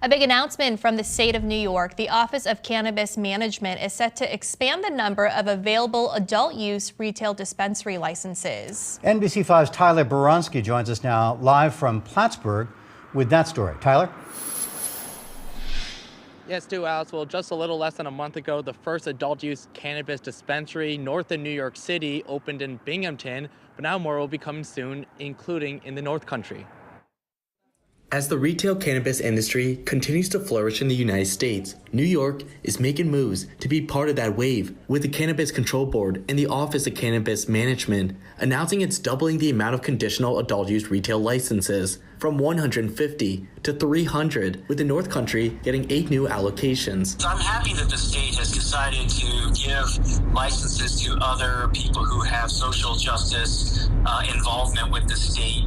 A big announcement from the state of New York. The Office of Cannabis Management is set to expand the number of available adult use retail dispensary licenses. NBC5's Tyler Boronsky joins us now live from Plattsburgh with that story. Tyler? Yes, Stu, Alice. Well, just a little less than a month ago, the first adult-use cannabis dispensary north of New York City opened in Binghamton, but now more will be coming soon, including in the North Country. As the retail cannabis industry continues to flourish in the United States, New York is making moves to be part of that wave, with the Cannabis Control Board and the Office of Cannabis Management announcing it's doubling the amount of conditional adult use retail licenses from 150 to 300, with the North Country getting 8 new allocations. I'm happy that the state has decided to give licenses to other people who have social justice involvement with the state.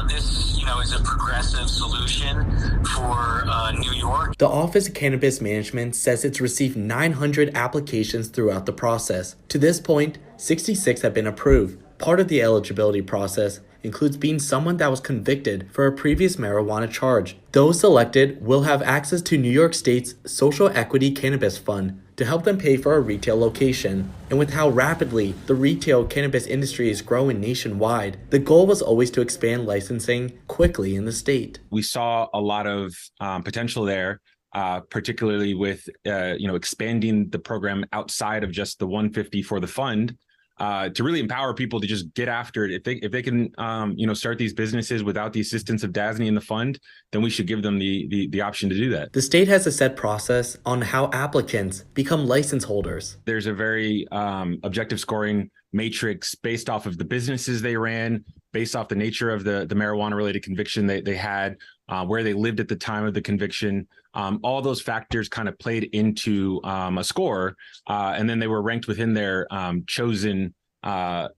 This, is a progressive solution for New York. The Office of Cannabis Management says it's received 900 applications throughout the process. To this point, 66 have been approved. Part of the eligibility process includes being someone that was convicted for a previous marijuana charge. Those selected will have access to New York State's Social Equity Cannabis Fund to help them pay for a retail location. And with how rapidly the retail cannabis industry is growing nationwide, the goal was always to expand licensing quickly in the state. We saw a lot of potential there. Particularly with expanding the program outside of just the 150 for the fund, to really empower people to just get after it. If they can start these businesses without the assistance of DASNY and the fund, then we should give them the option to do that. The state has a set process on how applicants become license holders. There's a very objective scoring matrix based off of the businesses they ran, based off the nature of the marijuana related conviction they had, where they lived at the time of the conviction. All those factors kind of played into a score, and then they were ranked within their chosen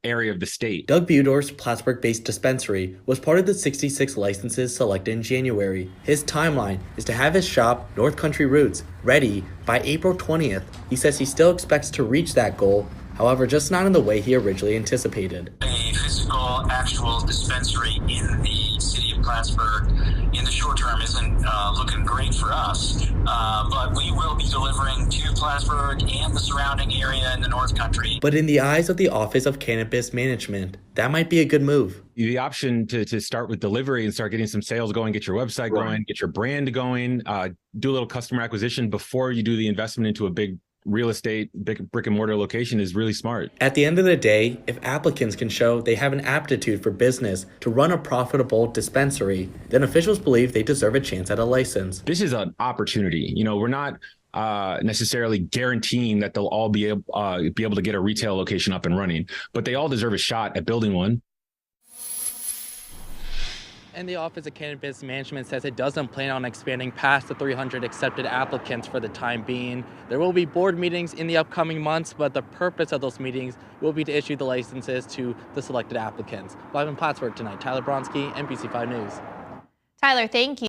area of the state. Doug Budor's Plattsburgh-based dispensary was part of the 66 licenses selected in January. His timeline is to have his shop, North Country Roots, ready by April 20th. He says he still expects to reach that goal, however, just not in the way he originally anticipated. A physical, actual dispensary in the city of Plattsburgh in the short term isn't looking great for us, but we will be delivering to Plattsburgh and the surrounding area in the North Country. But in the eyes of the Office of Cannabis Management, that might be a good move. The option to start with delivery and start getting some sales going, get your website going, get your brand going, do a little customer acquisition before you do the investment into a big real estate, big brick and mortar location is really smart. At the end of the day, if applicants can show they have an aptitude for business to run a profitable dispensary, then officials believe they deserve a chance at a license. This is an opportunity. We're not necessarily guaranteeing that they'll all be able to get a retail location up and running, but they all deserve a shot at building one. And the Office of Cannabis Management says it doesn't plan on expanding past the 300 accepted applicants for the time being. There will be board meetings in the upcoming months, but the purpose of those meetings will be to issue the licenses to the selected applicants. Live in Plattsburgh tonight, Tyler Bronsky, NBC5 News. Tyler, thank you.